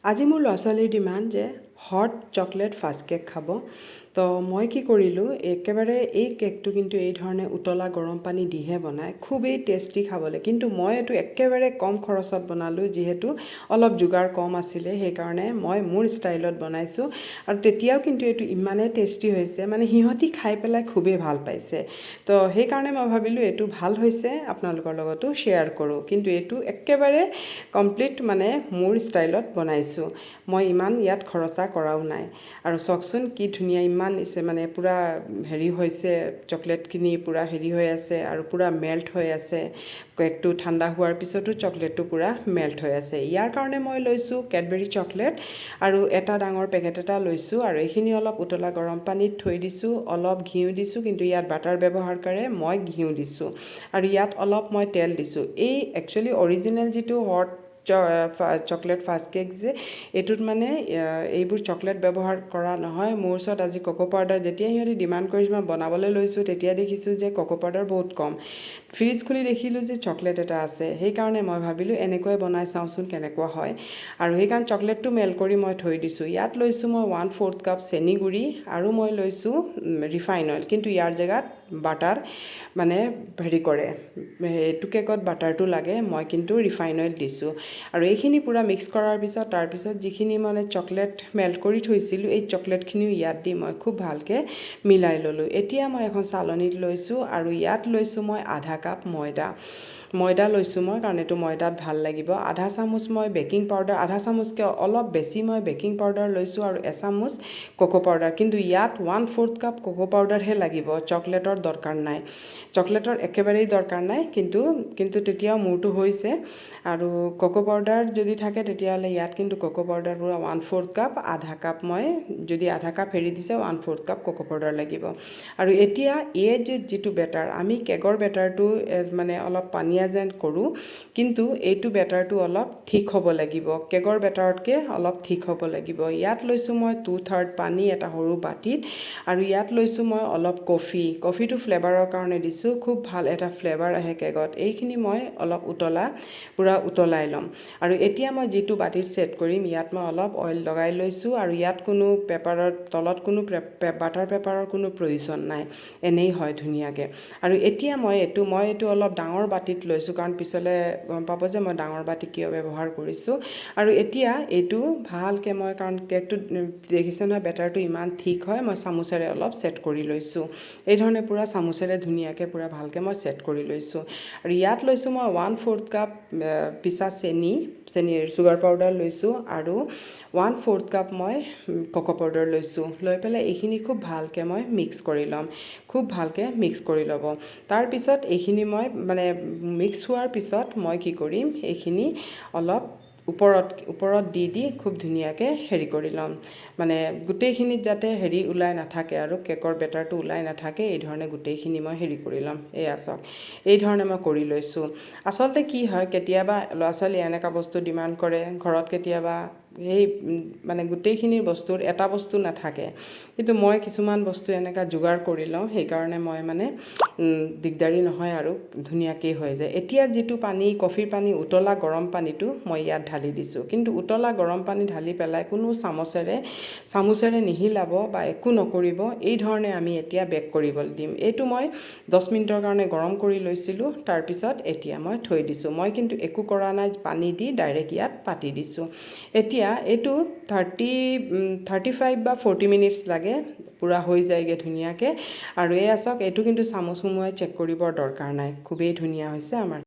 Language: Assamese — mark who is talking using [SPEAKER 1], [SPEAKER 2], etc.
[SPEAKER 1] আজি মোৰ ল'ৰা ছোৱালীৰ ডিমাণ্ড যে হট চকলেট ফাষ্ট কেক খাব। তো মই কি কৰিলোঁ, একেবাৰে এই কেকটো কিন্তু এই ধৰণে উতলা গৰম পানী দিহে বনায়, খুবেই টেষ্টি খাবলৈ। কিন্তু মই এইটো একেবাৰে কম খৰচত বনালোঁ, যিহেতু অলপ যোগাৰ কম আছিলে, সেইকাৰণে মই মোৰ ষ্টাইলত বনাইছোঁ। আৰু তেতিয়াও কিন্তু এইটো ইমানেই টেষ্টি হৈছে, মানে সিহঁতি খাই পেলাই খুবেই ভাল পাইছে। তো সেইকাৰণে মই ভাবিলোঁ এইটো ভাল হৈছে, আপোনালোকৰ লগতো শ্বেয়াৰ কৰোঁ। কিন্তু এইটো একেবাৰে কমপ্লিট মানে মোৰ ষ্টাইলত বনাইছোঁ। মই ইমান ইয়াত খৰচা কৰাও নাই। আৰু চাওকচোন কি ধুনীয়া, ইমান মানে পূৰা হেৰি হৈছে, চকলেটখিনি পূৰা হেৰি হৈ আছে আৰু পূৰা মেল্ট হৈ আছে। কেকটো ঠাণ্ডা হোৱাৰ পিছতো চকলেটটো পূৰা মেল্ট হৈ আছে। ইয়াৰ কাৰণে মই লৈছোঁ কেডবেৰী চকলেট আৰু এটা ডাঙৰ পেকেট এটা লৈছোঁ। আৰু এইখিনি অলপ উতলা গৰম পানীত থৈ দিছোঁ, অলপ ঘিউ দিছোঁ, কিন্তু ইয়াত বাটাৰ ব্যৱহাৰ কৰে, মই ঘিউ দিছোঁ। আৰু ইয়াত অলপ মই তেল দিছোঁ। এই একচুৱেলি অৰিজিনেল যিটো হট চকলেট ফাষ্ট কেক যে, এইটোত মানে এইবোৰ চকলেট ব্যৱহাৰ কৰা নহয়। মোৰ ওচৰত আজি কোকো পাউডাৰ, যেতিয়া সিহঁতি ডিমাণ্ড কৰিছে মই বনাবলৈ লৈছোঁ, তেতিয়া দেখিছোঁ যে কোকো পাউডাৰ বহুত কম। ফ্ৰিজ খুলি দেখিলোঁ যে চকলেট এটা আছে, সেইকাৰণে মই ভাবিলোঁ এনেকৈ বনাই চাওঁচোন কেনেকুৱা হয়। আৰু সেইকাৰণে চকলেটটো মেল্ট কৰি মই থৈ দিছোঁ। ইয়াত লৈছোঁ মই 1/4 কাপ চেনি গুড়ি আৰু মই লৈছোঁ ৰিফাইন অইল, কিন্তু ইয়াৰ জেগাত বাটাৰ মানে হেৰি কৰে, এইটো কেকত বাটাৰটো লাগে, মই কিন্তু ৰিফাইন অইল দিছোঁ। আৰু এইখিনি পূৰা মিক্স কৰাৰ পিছত তাৰপিছত যিখিনি মানে চকলেট মেল্ট কৰি থৈছিলোঁ, এই চকলেটখিনিও ইয়াত দি মই খুব ভালকৈ মিলাই ল'লোঁ। এতিয়া মই এখন চালনীত লৈছোঁ আৰু ইয়াত লৈছোঁ মই আধা কাপ ময়দা লৈছোঁ মই, কাৰণ এইটো ময়দাত ভাল লাগিব। আধা চামুচ মই বেকিং পাউডাৰ, আধা চামুচকৈ অলপ বেছি মই বেকিং পাউডাৰ লৈছোঁ আৰু এচামুচ কোকো পাউডাৰ। কিন্তু ইয়াত 1/4 কাপ কোকো পাউডাৰহে লাগিব, চকলেটৰ দৰকাৰ নাই, চকলেটৰ একেবাৰেই দৰকাৰ নাই। কিন্তু তেতিয়াও মোৰটো হৈছে। আৰু কোকো পাউডাৰ যদি থাকে তেতিয়াহ'লে ইয়াত কিন্তু কোকো পাউডাৰ পূৰা 1/4 কাপ, আধা কাপ মই যদি আধা কাপ হেৰি দিছে 1/4 কাপ কোকো পাউডাৰ লাগিব। আৰু এতিয়া এই যিটো বেটাৰ, আমি কেকৰ বেটাৰটো মানে অলপ পানীয়া যেন কৰোঁ, কিন্তু এইটো বেটাৰটো অলপ ঠিক হ'ব লাগিব, কেকৰ বেটাৰতকৈ অলপ ঠিক হ'ব লাগিব। ইয়াত লৈছোঁ মই 2/3 পানী এটা সৰু বাটিত, আৰু ইয়াত লৈছোঁ মই অলপ কফিটো ফ্লেভাৰৰ কাৰণে দিছোঁ, খুব ভাল এটা ফ্লেভাৰ আহে কেকত। এইখিনি মই অলপ পূৰা উতলাই ল'ম। আৰু এতিয়া মই যিটো বাটিত ছেট কৰিম, ইয়াত মই অলপ অইল লগাই লৈছোঁ। আৰু ইয়াত কোনো পেপাৰৰ তলত কোনো বাটাৰ পেপাৰৰ কোনো প্ৰয়োজন নাই, এনেই হয় ধুনীয়াকৈ। আৰু এতিয়া মই এইটো অলপ ডাঙৰ বাটিত লৈছোঁ, কাৰণ পিছলৈ গম পাব যে মই ডাঙৰ বাটি কিয় ব্যৱহাৰ কৰিছোঁ। আৰু এতিয়া এইটো ভালকৈ মই, কাৰণ কেকটো দেখিছে নহয় বেটাৰটো ইমান ঠিক হয়, মই চামুচেৰে অলপ ছেট কৰি লৈছোঁ। এই ধৰণে পূৰা চামুচেৰে ধুনীয়াকৈ পূৰা ভালকৈ মই ছেট কৰি লৈছোঁ। আৰু ইয়াত লৈছোঁ মই 1/4 কাপ পিছা চেনিৰ চুগাৰ পাউডাৰ লৈছোঁ, আৰু 1/4 কাপ মই কোকো পাউডাৰ লৈছোঁ। লৈ পেলাই এইখিনি খুব ভালকৈ মই মিক্স কৰি ল'ম, খুব ভালকৈ মিক্স কৰি ল'ব। তাৰপিছত এইখিনি মই মানে মিক্স হোৱাৰ পিছত মই কি কৰিম, এইখিনি অলপ ওপৰত দি খুব ধুনীয়াকৈ হেৰি কৰি ল'ম, মানে গোটেইখিনিত যাতে হেৰি ওলাই নাথাকে আৰু কেকৰ বেটাৰটো ওলাই নাথাকে, এই ধৰণে গোটেইখিনি মই হেৰি কৰি ল'ম। এয়া চাওক, এই ধৰণে মই কৰি লৈছোঁ। আচলতে কি হয়, কেতিয়াবা ল'ৰা ছোৱালী এনেকুৱা বস্তু ডিমাণ্ড কৰে ঘৰত, কেতিয়াবা সেই মানে গোটেইখিনি বস্তুৰ এটা বস্তু নাথাকে, কিন্তু মই কিছুমান বস্তু এনেকুৱা যোগাৰ কৰি লওঁ, সেইকাৰণে মই মানে দিগদাৰী নহয় আৰু ধুনীয়াকৈ হৈ যায়। এতিয়া যিটো কফিৰ পানী, উতলা গৰম পানীটো মই ইয়াত ঢালি দিছোঁ। কিন্তু উতলা গৰম পানী ঢালি পেলাই কোনো চামুচেৰে নিহিলাব বা একো নকৰিব। এই ধৰণে আমি এতিয়া বেক কৰিবলৈ দিম। এইটো মই 10 মিনিটৰ কাৰণে গৰম কৰি লৈছিলোঁ, তাৰপিছত এতিয়া মই থৈ দিছোঁ। মই কিন্তু একো কৰা নাই, পানী দি ডাইৰেক্ট ইয়াত পাতি দিছোঁ। এতিয়া এইটো 35 বা 40 মিনিটছ লাগে, পূৰা হৈ যায়গৈ ধুনীয়াকৈ। আৰু এয়া চাওক, এইটো কিন্তু চামুচ সুমুৱাই চেক কৰিবৰ দৰকাৰ নাই, খুবেই ধুনীয়া হৈছে আমাৰ।